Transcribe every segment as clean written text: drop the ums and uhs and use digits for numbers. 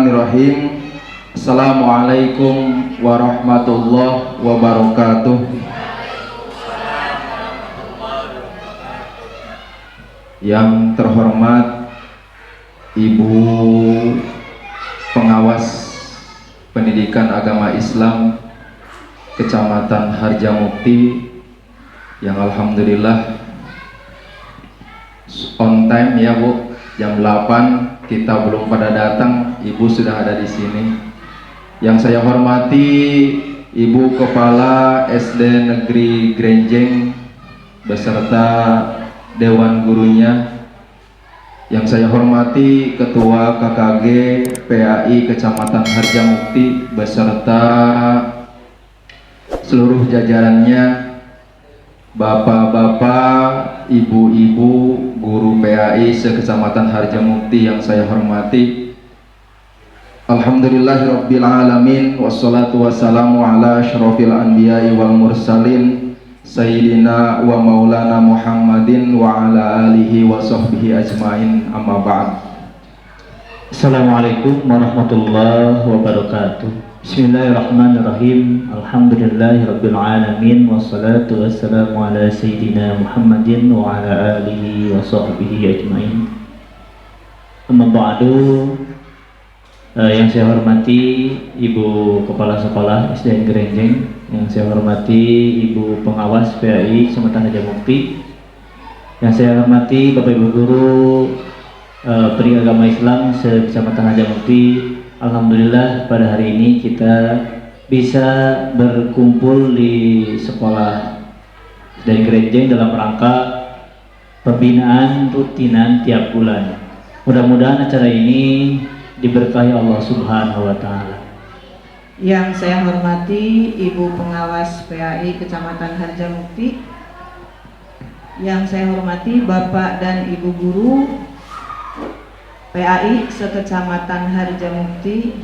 Bismillahirrahmanirrahim. Assalamualaikum warahmatullahi wabarakatuh. Yang terhormat Ibu Pengawas Pendidikan Agama Islam Kecamatan Harjamukti, yang alhamdulillah on time ya Bu, jam 8 kita belum pada datang, Ibu sudah ada di sini. Yang saya hormati Ibu Kepala SD Negeri Grenjeng beserta Dewan Gurunya. Yang saya hormati Ketua KKG PAI Kecamatan Harjamukti beserta seluruh jajarannya, bapak-bapak, ibu-ibu, guru PAI se-Kecamatan Harjamukti yang saya hormati. Alhamdulillahirabbil alamin, wassalatu wassalamu ala asyrofil anbiya'i wal mursalin Sayyidina wa maulana Muhammadin wa ala alihi wa sahbihi ajmain, amma ba'd. Assalamualaikum warahmatullahi wabarakatuh. Bismillahirrahmanirrahim. Alhamdulillahirabbil alamin, wassalatu wassalamu ala sayyidina Muhammadin wa ala alihi wa sahbihi ajmain. Amma ba'du. Yang saya hormati Ibu Kepala Sekolah SD Grenjeng, yang saya hormati Ibu Pengawas PAI Kecamatan Harjamukti, yang saya hormati Bapak Ibu Guru Pri Agama Islam se-Kecamatan Harjamukti. Alhamdulillah pada hari ini kita bisa berkumpul di sekolah dari Grenjeng dalam rangka pembinaan rutinan tiap bulan. Mudah-mudahan acara ini diberkahi Allah Subhanahu wa Ta'ala. Yang saya hormati Ibu Pengawas PAI Kecamatan Harjamukti, yang saya hormati Bapak dan Ibu Guru PAI se-Kecamatan Harjamukti.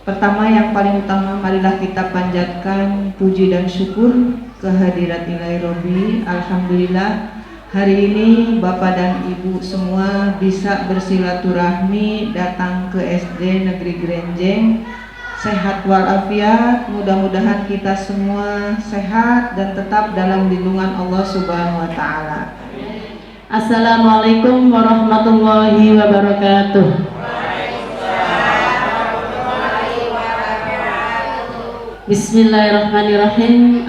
Pertama, yang paling utama, marilah kita panjatkan puji dan syukur kehadirat Ilahi Robbi. Alhamdulillah, hari ini Bapak dan Ibu semua bisa bersilaturahmi datang ke SD Negeri Grenjeng sehat walafiat. Mudah-mudahan kita semua sehat dan tetap dalam lindungan Allah Subhanahu wa Ta'ala. Assalamualaikum warahmatullahi wabarakatuh. Bismillahirrahmanirrahim.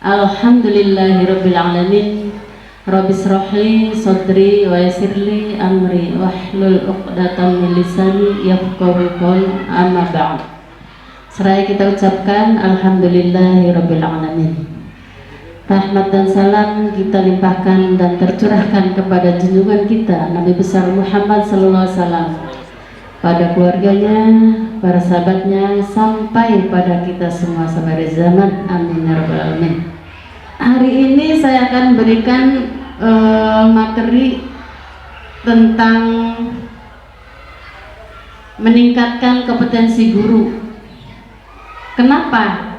Alhamdulillahirabbil alamin. Rabbis shrahli sadri wa yassirli amri wahlul 'uqdatam min lisani yafqahu qawli, amma ba'd. Seraya kita ucapkan alhamdulillahirabbil alamin. Rahmat dan salam kita limpahkan dan tercurahkan kepada junjungan kita Nabi besar Muhammad sallallahu alaihi wasallam, pada keluarganya, para sahabatnya, sampai pada kita semua sampai akhir zaman. Amin ya rabbal alamin. Hari ini saya akan berikan materi tentang meningkatkan kompetensi guru. Kenapa?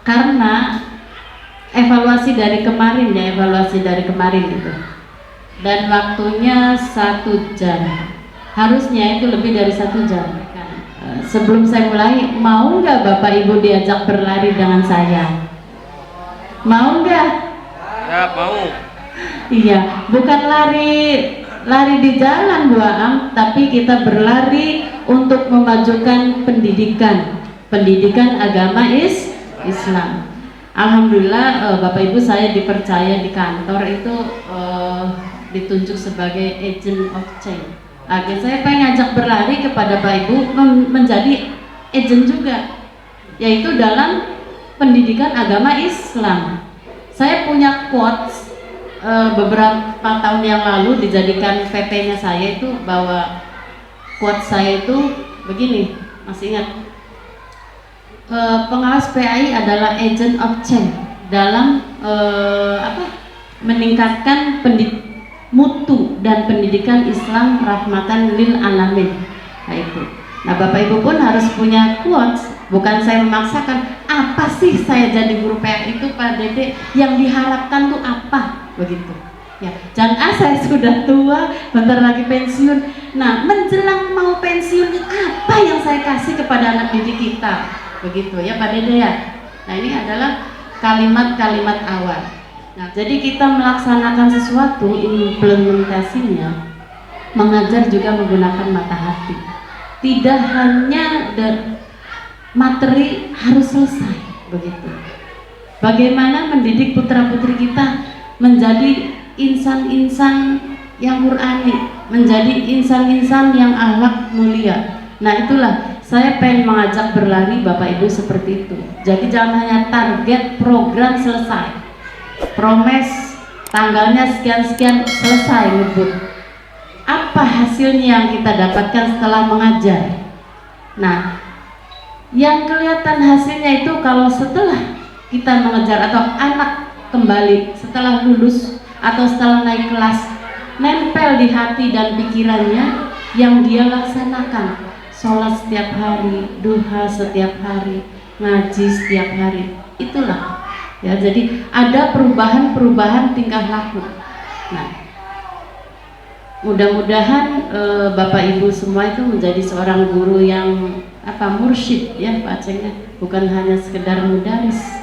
Karena evaluasi dari kemarin itu, dan waktunya 1 jam, harusnya itu lebih dari 1 jam. Sebelum saya mulai, mau nggak Bapak Ibu diajak berlari dengan saya? Mau nggak? Ya, mau. Iya, bukan lari di jalan Bu Am, tapi kita berlari untuk memajukan pendidikan agama Islam. Alhamdulillah, Bapak Ibu, saya dipercaya di kantor itu ditunjuk sebagai agent of change. Akhirnya saya pengen ngajak berlari kepada Bapak Ibu menjadi agent juga, yaitu dalam pendidikan agama Islam. Saya punya quotes beberapa tahun yang lalu dijadikan VT-nya saya, itu bahwa quotes saya itu begini, masih ingat? Pengawas PAI adalah agent of change dalam meningkatkan mutu dan pendidikan Islam rahmatan lil alamin. Nah itu. Nah Bapak Ibu pun harus punya quotes. Bukan saya memaksakan. Apa sih saya jadi guru PAI itu Pak Dede? Yang diharapkan tuh apa? Begitu. Ya, jangan saya sudah tua, bentar lagi pensiun. Nah, menjelang mau pensiun apa yang saya kasih kepada anak didik kita? Begitu ya Pak Dede ya. Nah, ini adalah kalimat-kalimat awal. Nah, jadi kita melaksanakan sesuatu, implementasinya mengajar juga menggunakan mata hati. Tidak hanya materi harus selesai, begitu. Bagaimana mendidik putra-putri kita menjadi insan-insan yang Qur'ani, menjadi insan-insan yang akhlak mulia. Nah, itulah saya pengen mengajak berlari Bapak Ibu seperti itu. Jadi jangan hanya target program selesai, promes tanggalnya sekian-sekian selesai ngebut. Apa hasilnya yang kita dapatkan setelah mengajar? Nah, yang kelihatan hasilnya itu kalau setelah kita mengejar atau anak kembali setelah lulus atau setelah naik kelas, nempel di hati dan pikirannya yang dia laksanakan. Sholat setiap hari, duha setiap hari, ngaji setiap hari. Itulah ya, jadi ada perubahan-perubahan tingkah laku. Nah, mudah-mudahan Bapak Ibu semua itu menjadi seorang guru yang mursyid ya Pak Aceh, bukan hanya sekedar mudaris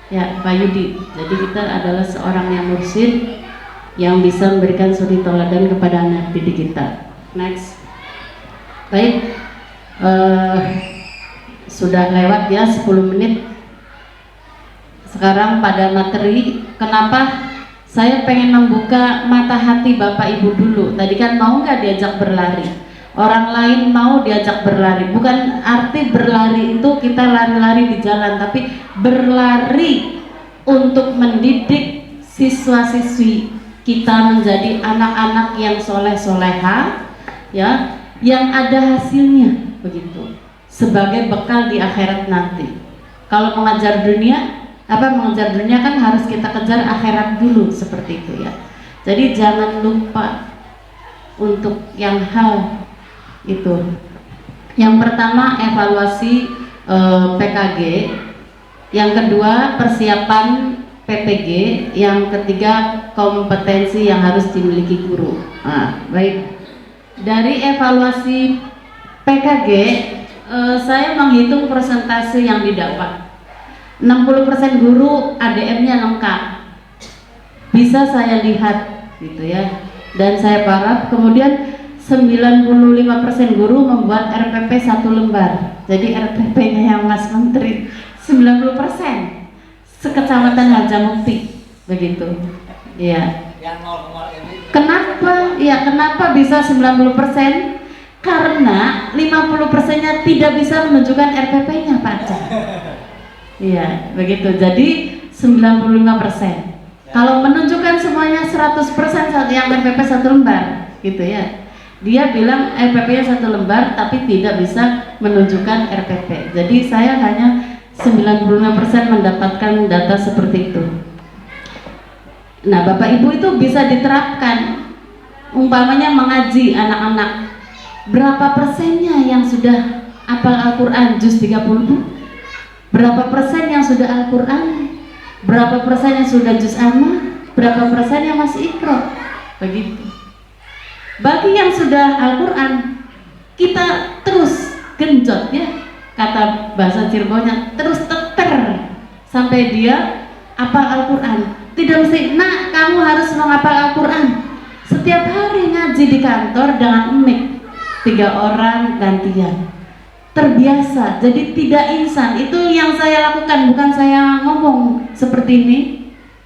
ya Pak Yudi. Jadi kita adalah seorang yang mursyid yang bisa memberikan suri teladan kepada anak didik kita. Next. Baik, sudah lewat ya 10 menit. Sekarang pada materi, kenapa saya pengen membuka mata hati Bapak Ibu dulu. Tadi kan mau nggak diajak berlari, orang lain mau diajak berlari. Bukan arti berlari itu kita lari-lari di jalan, tapi berlari untuk mendidik siswa-siswi kita menjadi anak-anak yang soleh-soleha ya, yang ada hasilnya begitu, sebagai bekal di akhirat nanti. Kalau mengajar dunia kan harus kita kejar akhirat dulu, seperti itu ya. Jadi jangan lupa untuk yang hal itu. Yang pertama evaluasi PKG, yang kedua persiapan PPG, yang ketiga kompetensi yang harus dimiliki guru. Nah, baik. Dari evaluasi PKG, saya menghitung persentase yang didapat. 60% guru ADM-nya lengkap, bisa saya lihat gitu ya, dan saya paraf. Kemudian 95% guru membuat RPP 1 lembar. Jadi RPP-nya yang Mas Menteri 90%, sekecamatan Harjamukti begitu ya. Yang 0,0 ini Kenapa bisa 90%? Karena 50%-nya tidak bisa menunjukkan RPP-nya Pak Aceh. Iya, begitu. Jadi 95%. Kalau menunjukkan semuanya 100% yang RPP 1 lembar, gitu ya. Dia bilang RPP-nya 1 lembar, tapi tidak bisa menunjukkan RPP. Jadi saya hanya 95% mendapatkan data seperti itu. Nah, Bapak Ibu itu bisa diterapkan. Umpamanya mengaji anak-anak, berapa persennya yang sudah hafal Al-Quran juz 30? Berapa persen yang sudah Al-Quran? Berapa persen yang sudah juz amma? Berapa persen yang masih Iqra? Begitu. Bagi yang sudah Al-Quran, kita terus genjot ya, kata bahasa Cirebonnya, terus teter sampai dia hafal Al-Quran. Tidak mesti, nak kamu harus menghafal Al-Quran. Setiap hari ngaji di kantor dengan mic, 3 orang gantian. Terbiasa, jadi tidak insan. Itu yang saya lakukan, bukan saya ngomong seperti ini,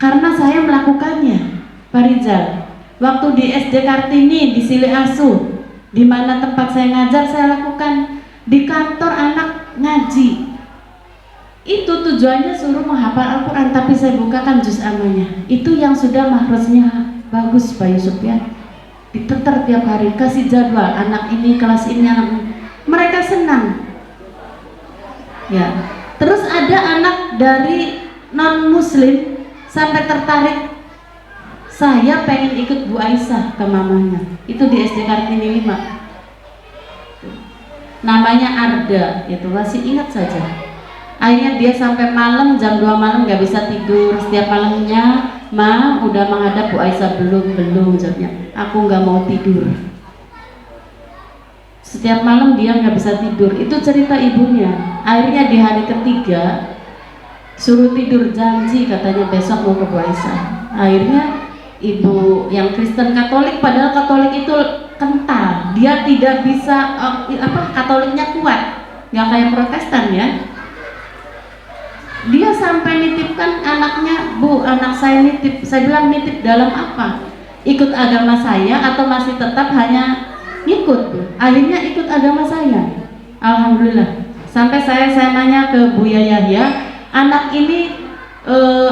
karena saya melakukannya. Pak Rizal, waktu di SD Kartini di Sili Asu, di mana tempat saya ngajar, saya lakukan. Di kantor anak ngaji, itu tujuannya suruh menghafal Al-Quran, tapi saya bukakan juz amanya. Itu yang sudah mahrusnya bagus Pak Yusuf ya. Diteter tiap hari, kasih jadwal, anak ini kelas ini, anak ini. Mereka senang ya. Terus ada anak dari non muslim sampai tertarik, saya pengen ikut Bu Aisyah ke mamanya. Itu di SD Kartini 5, namanya Arda, itu masih ingat saja. Akhirnya dia sampai malam, jam 2 malam nggak bisa tidur, setiap malamnya Ma, udah menghadap Bu Aisyah? Belum jawabnya. Aku nggak mau tidur. Setiap malam dia nggak bisa tidur. Itu cerita ibunya. Akhirnya di hari ketiga suruh tidur, janji katanya besok mau ke Bu Aisyah. Akhirnya ibu yang Kristen Katolik, padahal Katolik itu kental, dia tidak bisa Katoliknya kuat, nggak kayak Protestan ya. Dia sampai nitipkan anaknya, Bu, anak saya nitip. Saya bilang, nitip dalam apa? Ikut agama saya atau masih tetap hanya ngikut, Bu? Akhirnya ikut agama saya. Alhamdulillah. Sampai saya nanya ke Buya Yahya, anak ini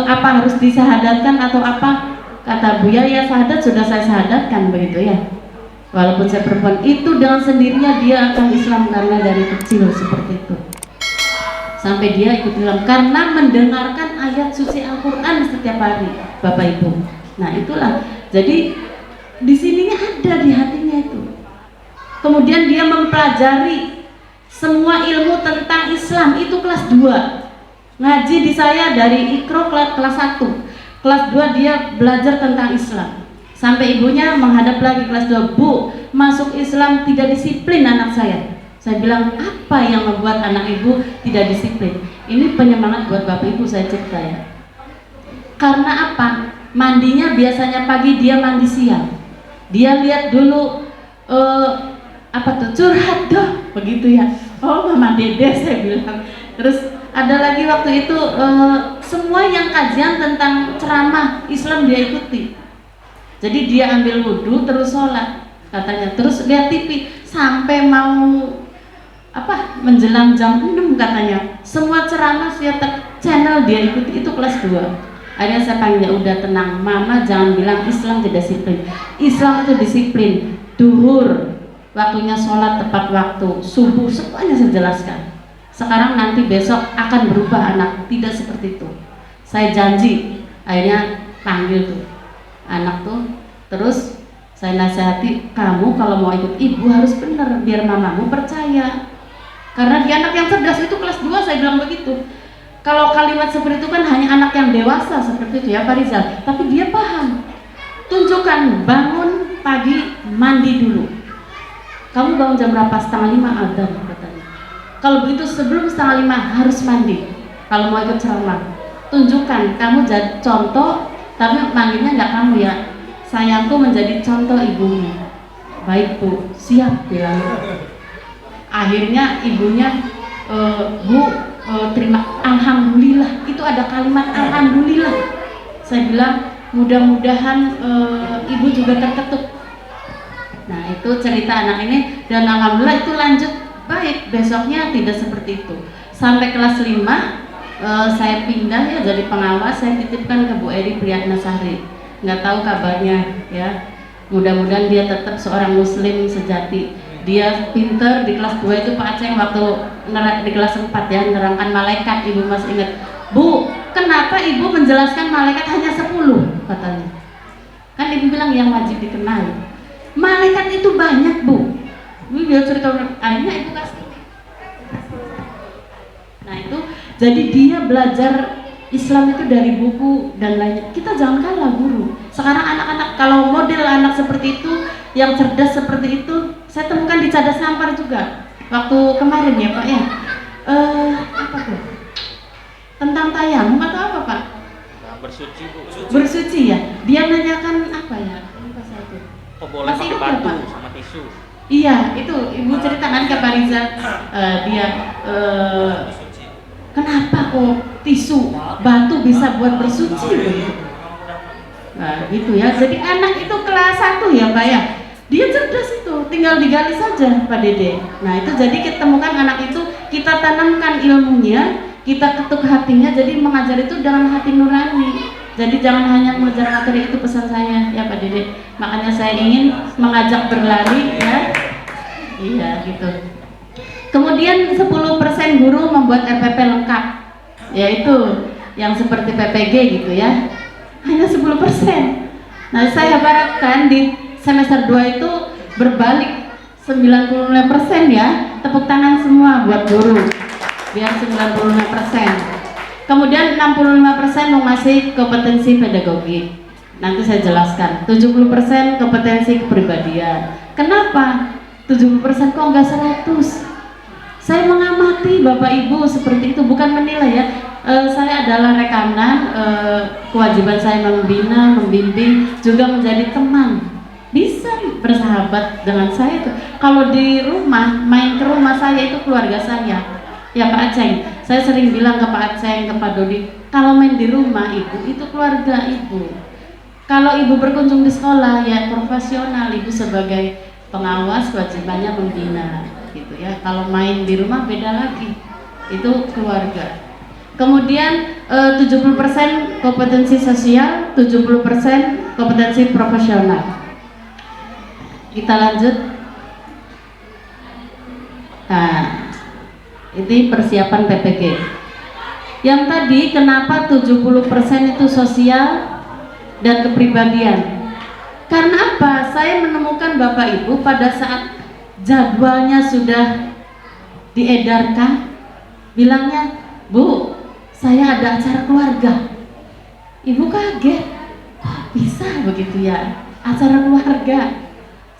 apa harus disahadatkan atau apa? Kata Buya, ya syahadat sudah saya syahadatkan, begitu ya. Walaupun saya perempuan, itu dengan sendirinya dia akan Islam karena dari kecil seperti itu. Sampai dia ikut Islam karena mendengarkan ayat suci Al-Quran setiap hari, Bapak Ibu. Nah itulah, jadi di sininya ada di hatinya itu. Kemudian dia mempelajari semua ilmu tentang Islam, itu kelas 2. Ngaji di saya dari Iqra kelas 1. Kelas 2 dia belajar tentang Islam. Sampai ibunya menghadap lagi kelas 2, Bu, masuk Islam tidak disiplin anak saya. Saya bilang, apa yang membuat anak ibu tidak disiplin? Ini penyemangat buat Bapak Ibu, saya cerita ya. Karena apa? Mandinya biasanya pagi, dia mandi siang. Dia lihat dulu curhat dong, begitu ya. Oh Mama Dede, saya bilang. Terus ada lagi waktu itu semua yang kajian tentang ceramah Islam dia ikuti. Jadi dia ambil wudhu terus sholat katanya, terus lihat TV sampai mau menjelang jam 6 katanya. Semua ceramah setiap channel dia ikuti, itu kelas 2. Akhirnya saya panggil, ya udah tenang Mama, jangan bilang Islam tidak disiplin. Islam itu disiplin. Duhur waktunya sholat tepat waktu, subuh semuanya saya jelaskan. Sekarang nanti besok akan berubah anak, tidak seperti itu. Saya janji. Akhirnya panggil tuh anak tuh, terus saya nasihati, kamu kalau mau ikut ibu harus benar biar mamamu percaya. Karena dia anak yang cerdas, itu kelas 2 saya bilang begitu. Kalau kalimat seperti itu kan hanya anak yang dewasa seperti itu ya Pak Rizal, tapi dia paham. Tunjukkan, bangun pagi mandi dulu. Kamu bangun jam berapa? 4:30 adzan katanya. Kalau begitu sebelum 4:30 harus mandi. Kalau mau ikut ceramah, tunjukkan kamu jadi contoh, tapi manggilnya nggak kamu ya. Sayangku menjadi contoh ibunya. Baik Bu, siap bilang. Akhirnya ibunya, Bu, terima, alhamdulillah. Itu ada kalimat alhamdulillah. Saya bilang mudah-mudahan ibu juga terketuk. Nah itu cerita anak ini, dan alhamdulillah itu lanjut baik, besoknya tidak seperti itu. Sampai kelas 5 saya pindah ya jadi pengawas, saya titipkan ke Bu Eri Priyatnasari. Nggak tahu kabarnya ya. Mudah-mudahan dia tetap seorang muslim sejati. Dia pinter di kelas 2 itu Pak Aceh waktu di kelas 4 ya, nerangkan malaikat. Ibu masih ingat, Bu, kenapa ibu menjelaskan malaikat hanya 10 katanya? Kan ibu bilang yang wajib dikenal. Malaikat itu banyak Bu. Dia cerita, akhirnya ibu kasih. Nah itu, jadi dia belajar Islam itu dari buku dan lainnya. Kita jangan kalah guru. Sekarang anak-anak, kalau model anak seperti itu, yang cerdas seperti itu, saya temukan di Cadas Sampar juga. Waktu kemarin ya Pak ya. Apa tuh? Tentang tayamum atau apa Pak? Bersuci Bu. Bersuci ya. Dia nanyakan apa ya? Lupa saya tuh. Oh, boleh pakai batu sama tisu. Iya, itu ibu ceritakan ke Pak Riza. Dia kenapa kok tisu batu bisa buat bersuci begitu? Nah, gitu ya. Jadi anak itu kelas 1 ya Pak ya. Dia cerdas itu, tinggal digali saja Pak Dede. Nah itu jadi kita temukan anak itu, kita tanamkan ilmunya, kita ketuk hatinya, jadi mengajar itu dengan hati nurani. Jadi jangan hanya mengejar materi, itu pesan saya ya Pak Dede. Makanya saya ingin mengajak berlari ya. Iya gitu. Kemudian 10% guru membuat RPP lengkap, yaitu yang seperti PPG gitu ya. Hanya 10%. Nah saya harapkan di semester 2 itu berbalik 95% ya. Tepuk tangan semua buat guru biar 95%. Kemudian 65% menguasai kompetensi pedagogik. Nanti saya jelaskan. 70% kompetensi kepribadian. Kenapa 70% kok enggak 100? Saya mengamati Bapak Ibu seperti itu, bukan menilai ya. Saya adalah rekanan, kewajiban saya membina, membimbing, juga menjadi teman. Bisa bersahabat dengan saya tuh. Kalau di rumah, main ke rumah saya itu keluarga saya. Ya Pak Aceng, saya sering bilang ke Pak Aceng, ke Pak Dodi, kalau main di rumah Ibu, itu keluarga Ibu. Kalau Ibu berkunjung di sekolah, ya profesional, Ibu sebagai pengawas kewajibannya membina gitu ya. Kalau main di rumah beda lagi, itu keluarga. Kemudian 70% kompetensi sosial, 70% kompetensi profesional. Kita lanjut. Nah, ini persiapan PPG. Yang tadi kenapa 70% itu sosial dan kepribadian? Karena apa? Saya menemukan Bapak Ibu pada saat jadwalnya sudah diedarkan, bilangnya, Bu, saya ada acara keluarga. Ibu kaget, kok bisa begitu ya, acara keluarga.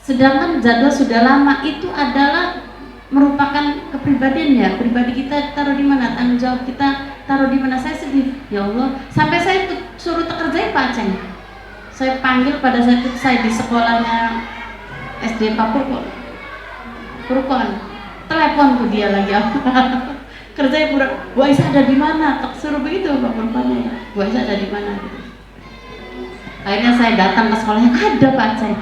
Sedangkan jadwal sudah lama. Itu adalah merupakan kepribadian ya, pribadi kita taruh di mana, tanggung jawab kita taruh di mana. Saya sedih, ya Allah, sampai saya suruh kerjain Pak Aceng. Saya panggil pada saat itu saya di sekolahnya SD Pak Purkon, telepon ke dia lagi kerjanya pura, Bu Aisyah ada di mana? Tak suruh begitu Pak Purkonnya, Bu Aisyah ada di mana? Akhirnya saya datang ke sekolahnya, ada Pak Aceng.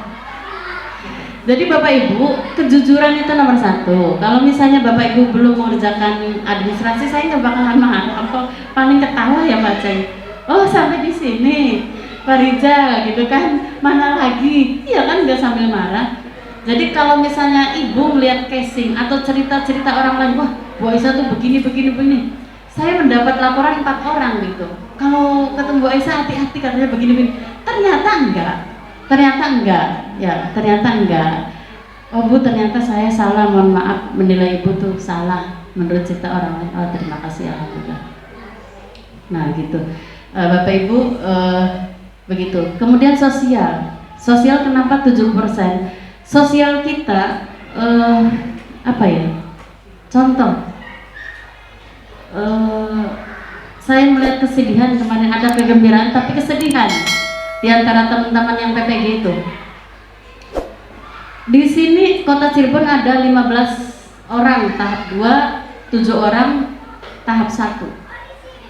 Jadi Bapak Ibu, kejujuran itu nomor 1. Kalau misalnya Bapak Ibu belum mengerjakan administrasi, saya nggak bakalan marah. Kok paling ketawa ya Pak Aceng. Oh sampai di sini, Pak Rizal gitu kan, mana lagi? Iya kan, nggak sambil marah. Jadi kalau misalnya Ibu melihat casing atau cerita-cerita orang lain, wah Bu Aisyah tuh begini. Saya mendapat laporan 4 orang gitu. Kalau ketemu Bu Aisyah hati-hati katanya begini. Ternyata enggak. Oh Bu, ternyata saya salah, mohon maaf, menilai Ibu tuh salah menurut cerita orang lain. Oh terima kasih, alhamdulillah. Nah gitu, Bapak Ibu, begitu. Kemudian sosial kenapa 70%? Sosial kita apa ya? Contoh, saya melihat kesedihan kemarin, ada kegembiraan tapi kesedihan di antara teman-teman yang PPG itu. Di sini Kota Cirebon ada 15 orang tahap 2, 7 orang tahap 1.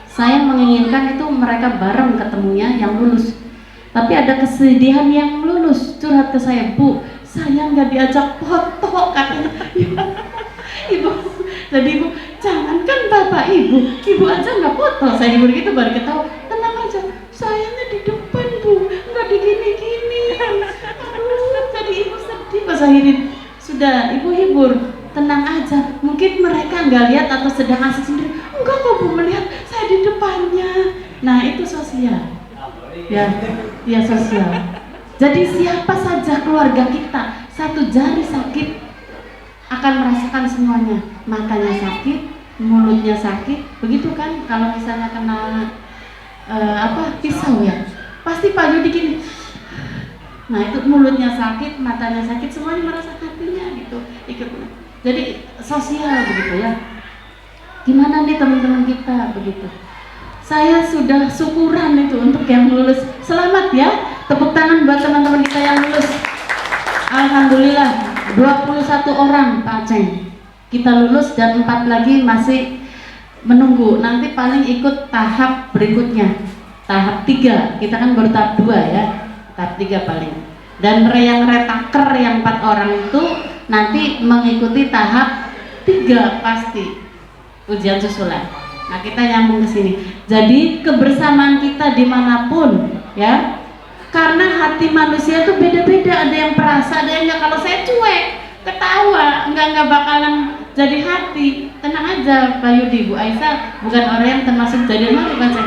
Saya menginginkan itu mereka bareng ketemunya yang lulus. Tapi ada kesedihan yang lulus curhat ke saya, Bu, saya nggak diajak foto katanya. Ibu, jadi Ibu, jangankan Bapak Ibu aja nggak foto. Saya begitu baru ketawa, tenang aja, sayanya di depan Bu, nggak digini-gini. Aduh, jadi Ibu sedih pas akhirin. Sudah Ibu hibur, tenang aja, mungkin mereka nggak lihat atau sedang asik sendiri. Enggak kok Bu, melihat saya di depannya. Nah itu sosial ya sosial. Jadi siapa saja keluarga kita, satu jari sakit akan merasakan semuanya. Matanya sakit, mulutnya sakit, begitu kan? Kalau misalnya kena pisau ya, pasti Pak Yudi gini. Nah itu mulutnya sakit, matanya sakit, semuanya merasa hatinya gitu ikut. Jadi sosial begitu ya. Gimana nih teman-teman kita begitu? Saya sudah syukuran itu untuk yang lulus. Selamat ya, tepuk tangan buat teman-teman kita yang lulus. Alhamdulillah 21 orang Pak Aceng kita lulus dan 4 lagi masih menunggu. Nanti paling ikut tahap berikutnya, tahap 3. Kita kan baru tahap 2 ya, tahap 3 paling. Dan yang retaker yang 4 orang itu nanti mengikuti tahap 3 pasti ujian susulan. Nah kita nyambung ke sini. Jadi kebersamaan kita dimanapun ya, karena hati manusia tuh beda-beda. Ada yang perasa, ada yang enggak. Kalau saya cuek, ketawa, enggak bakalan jadi hati. Tenang aja Pak Yudi, Bu Aisyah bukan orang yang termasuk jadi baca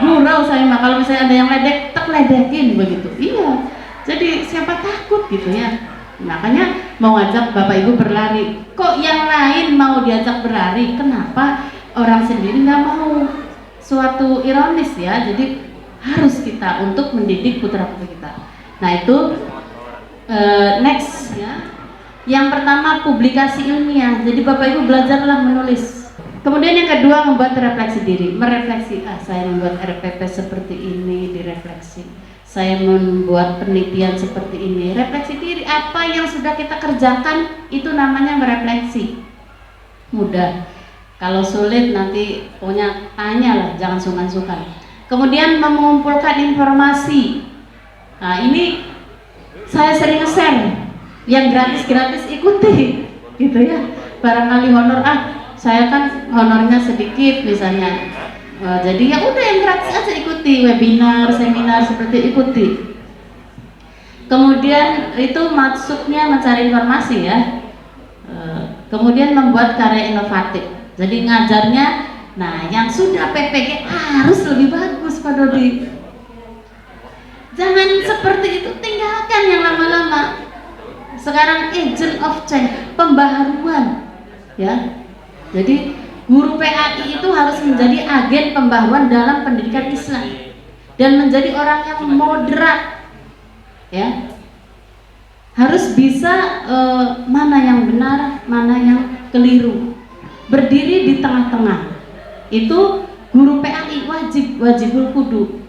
gurau saya mah. Kalau misalnya ada yang ledek, tak ledekin begitu. Iya. Jadi siapa takut gitu ya. Makanya mau ajak Bapak Ibu berlari. Kok yang lain mau diajak berlari? Kenapa orang sendiri nggak mau? suatu ironis ya. Jadi harus kita untuk mendidik putra-putri kita. Nah itu next ya. Yang pertama publikasi ilmiah. Jadi Bapak Ibu belajarlah menulis. Kemudian yang kedua membuat refleksi diri, merefleksi. Saya membuat RPP seperti ini, direfleksi. Saya membuat penelitian seperti ini, refleksi diri. Apa yang sudah kita kerjakan itu namanya merefleksi. Mudah. Kalau sulit nanti pokoknya tanya lah, jangan sungkan-sungkan. Kemudian mengumpulkan informasi. Nah ini saya sering share. Yang gratis-gratis ikuti, gitu ya. Barangkali honor, saya kan honornya sedikit misalnya. Jadi ya udah yang gratis aja ikuti, webinar, seminar seperti ikuti. Kemudian itu maksudnya mencari informasi ya. Kemudian membuat karya inovatif. Jadi ngajarnya, nah yang sudah PPG harus lebih bagus Pak Dodi. Jangan seperti itu, tinggalkan yang lama-lama. Sekarang agent of change, pembaharuan ya. Jadi guru PAI itu harus menjadi agen pembaharuan dalam pendidikan Islam dan menjadi orang yang moderat ya. Harus bisa mana yang benar, mana yang keliru, berdiri di tengah-tengah. Itu guru PAI wajibul kudu.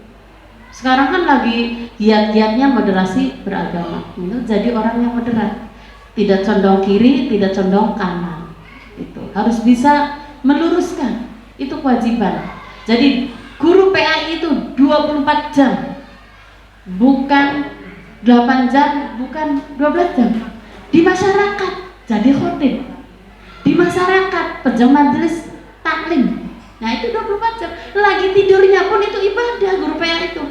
Sekarang kan lagi giat-giatnya moderasi beragama. Itu jadi orang yang moderat, tidak condong kiri, tidak condong kanan. Itu harus bisa meluruskan. Itu kewajiban. Jadi guru PAI itu 24 jam, bukan 8 jam, bukan 12 jam. Di masyarakat jadi khotib, di masyarakat pejabat majelis taklim. Nah itu 24 jam. Lagi tidurnya pun itu ibadah guru PAI itu.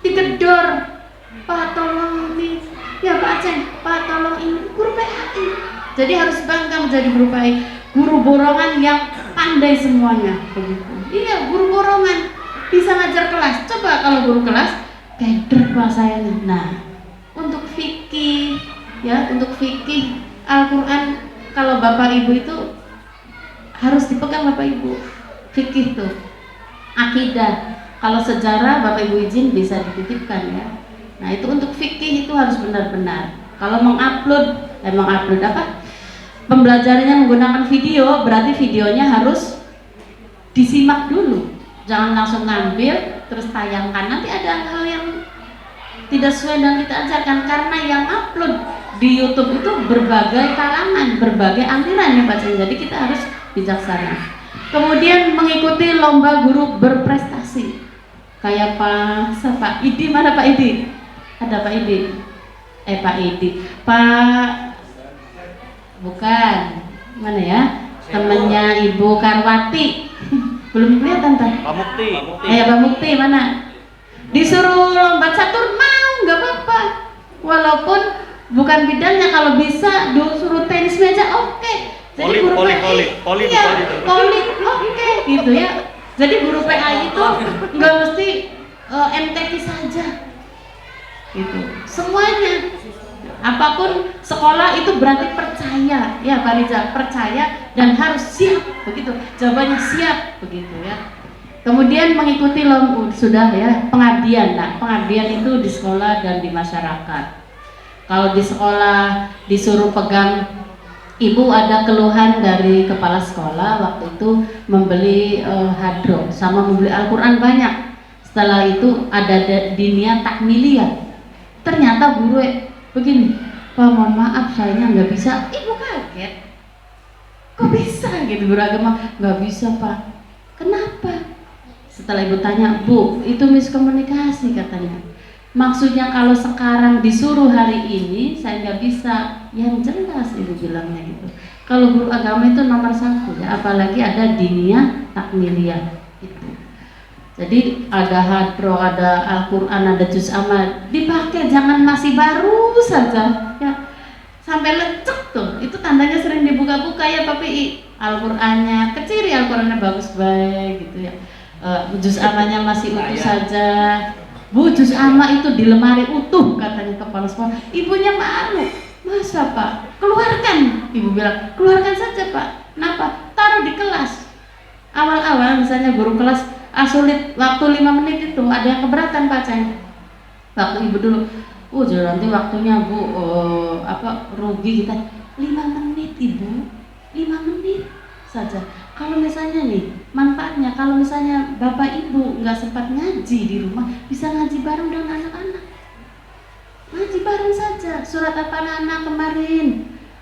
Digedor, Pak tolong ini, ya Pak Aceh, Pak tolong ini, guru PAI. Jadi harus bangga menjadi guru PAI, guru borongan yang pandai semuanya, begitu. Iya, guru borongan bisa ngajar kelas. Coba kalau guru kelas, keder bahasanya. Nah, untuk fikih, ya, untuk fikih Al-Quran, kalau Bapak Ibu itu harus dipegang Bapak Ibu. Fikih tuh, akidah. Kalau sejarah Bapak Ibu izin bisa dititipkan ya. Nah itu untuk fikih itu harus benar-benar. Kalau mengupload apa? Pembelajarannya menggunakan video, berarti videonya harus disimak dulu. Jangan langsung ngambil terus tayangkan. Nanti ada hal yang tidak sesuai dan kita ajarkan karena yang upload di YouTube itu berbagai kalangan, berbagai aliran ya Pak Ceng. Jadi kita harus bijaksana. Kemudian mengikuti lomba guru berprestasi. Kayak Pak Idi, mana Pak Idi? Ada Pak Idi? Pak Idi. Bukan. Mana ya? Temannya Ibu Karwati. Belum kelihatan Pak? Pak Mukti. Pak Mukti mana? Disuruh lomba catur mau, nggak apa-apa. Walaupun bukan bidangnya, kalau bisa disuruh tenis meja oke. Jadi guru PAI, oke, gitu ya. Jadi guru PAI itu nggak mesti MTQ saja, gitu. Semuanya, apapun sekolah itu berarti percaya, ya Pak Riza, percaya dan harus siap, begitu. Jawabannya siap, begitu ya. Kemudian mengikuti sudah ya pengabdian. Nah, pengabdian itu di sekolah dan di masyarakat. Kalau di sekolah disuruh pegang. Ibu ada keluhan dari kepala sekolah waktu itu membeli hadroh sama membeli Al-Quran banyak. Setelah itu ada dinia takmiliyah. Ternyata guru begini, Pak mohon maaf sayanya nggak bisa. Ibu kaget, kok bisa gitu guru agama? Nggak bisa Pak. Kenapa? Setelah ibu tanya, Bu itu miskomunikasi katanya. Maksudnya kalau sekarang disuruh hari ini saya nggak bisa, yang jelas ibu bilangnya gitu. Kalau guru agama itu nomor 1 ya, apalagi ada diniyah takmiliyah gitu. Jadi ada hadroh, ada Al-Quran, ada juz amma, dipakai, jangan masih baru saja ya. Sampai lecek tuh, itu tandanya sering dibuka-buka ya Pak PI. Al-Qurannya kecil, Al-Qurannya bagus baik gitu ya. Juz amanya masih utuh saja. Bu, juz amma itu di lemari utuh katanya kepala sekolah. Ibunya malu. Masa Pak? Keluarkan. Ibu bilang, keluarkan saja Pak. Kenapa? Taruh di kelas. Awal-awal misalnya guru kelas sulit waktu 5 menit itu, ada yang keberatan Pak Ceng. Waktu ibu dulu, jadi nanti waktunya Bu rugi kita. 5 menit ibu, 5 menit saja. Kalau misalnya nih manfaatnya, kalau misalnya bapak ibu nggak sempat ngaji di rumah, bisa ngaji bareng dengan anak-anak. Ngaji bareng saja. Surat apa anak-anak kemarin?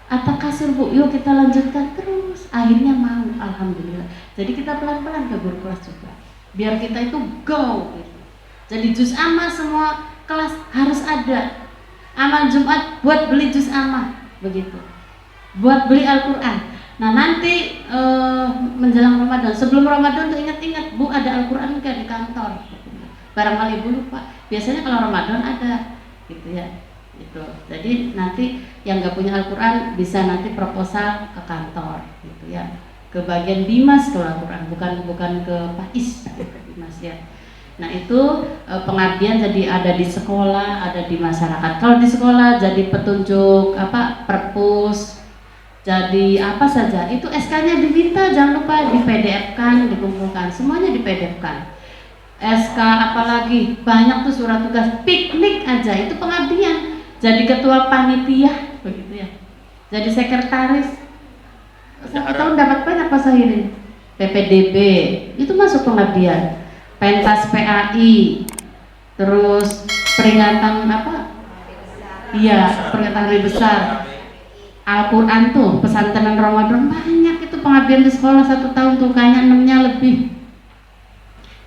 Atau kasur Bu, yuk kita lanjutkan terus. Akhirnya mau, alhamdulillah. Jadi kita pelan-pelan ke guru kelas juga. Biar kita itu go. Gitu. Jadi juz amma semua kelas harus ada. Amal Jumat buat beli juz amma, begitu. Buat beli Al-Quran. Nah nanti menjelang Ramadan, sebelum Ramadan tuh ingat-ingat Bu ada Al-Quran nggak di kantor? Barangkali Ibu lupa. Biasanya kalau Ramadan ada, gitu ya. Gitu. Jadi nanti yang nggak punya Al-Quran bisa nanti proposal ke kantor, gitu ya. Ke bagian Bimas kalau Al-Quran, bukan ke Pais, gitu, Bimas ya. Nah itu pengabdian jadi ada di sekolah, ada di masyarakat. Kalau di sekolah jadi petunjuk perpus. Jadi apa saja itu SK-nya diminta, jangan lupa di PDF-kan, dikumpulkan, semuanya di PDF-kan. SK apalagi banyak tuh surat tugas, piknik aja itu pengabdian. Jadi ketua panitia begitu ya. Jadi sekretaris. Satu tahun dapat banyak Pak Sahirin. PPDB itu masuk pengabdian. Pentas PAI. Terus peringatan Iya, peringatan hari besar. Al-Quran tuh pesantren Ramadan banyak itu pengabdian di sekolah 1 tahun tuh kayaknya 6-nya lebih.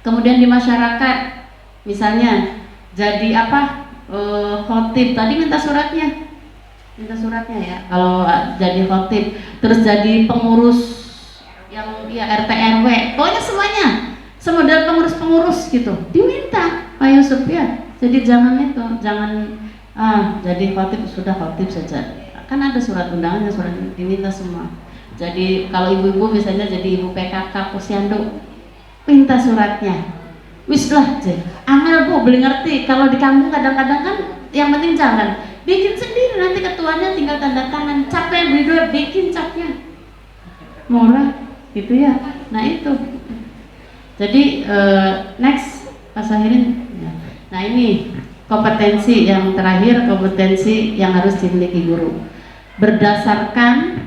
Kemudian di masyarakat misalnya jadi khotib tadi minta suratnya ya kalau jadi khotib, terus jadi pengurus yang RT RW, pokoknya semuanya semodel pengurus gitu diminta Pak Yusuf ya. Jadi jangan jadi khotib sudah khotib saja. Kan ada surat undangannya, surat diminta semua. Jadi kalau ibu-ibu misalnya jadi ibu PKK posyandu, minta suratnya. Wis lah, amel Bu, beli ngerti. Kalau di kampung kadang-kadang kan yang penting jangan bikin sendiri, nanti ketuanya tinggal tanda tangan. Capnya beli dua, bikin capnya. Murah, gitu ya. Nah itu. Jadi next Pak Sahirin. Nah ini kompetensi yang terakhir, kompetensi yang harus dimiliki guru. Berdasarkan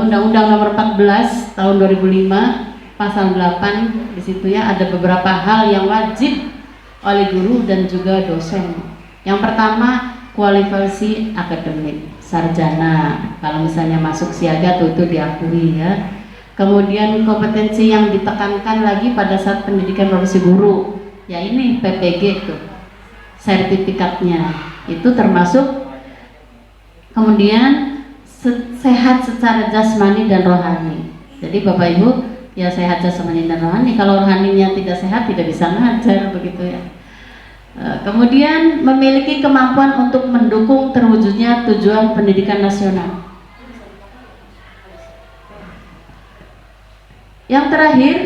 Undang-Undang Nomor 14 Tahun 2005 Pasal 8 di situ ya ada beberapa hal yang wajib oleh guru dan juga dosen. Yang pertama kualifikasi akademik, sarjana. Kalau misalnya masuk siaga tuh itu diakui ya. Kemudian kompetensi yang ditekankan lagi pada saat pendidikan profesi guru, ya ini PPG tuh sertifikatnya itu termasuk. Kemudian sehat secara jasmani dan rohani. Jadi Bapak Ibu ya sehat jasmani dan rohani. Kalau rohaninya tidak sehat tidak bisa ngajar begitu ya. Kemudian memiliki kemampuan untuk mendukung terwujudnya tujuan pendidikan nasional. Yang terakhir,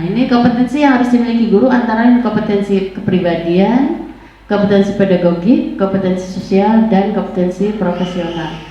ini kompetensi yang harus dimiliki guru antara lain kompetensi kepribadian, kompetensi pedagogik, kompetensi sosial, dan kompetensi profesional.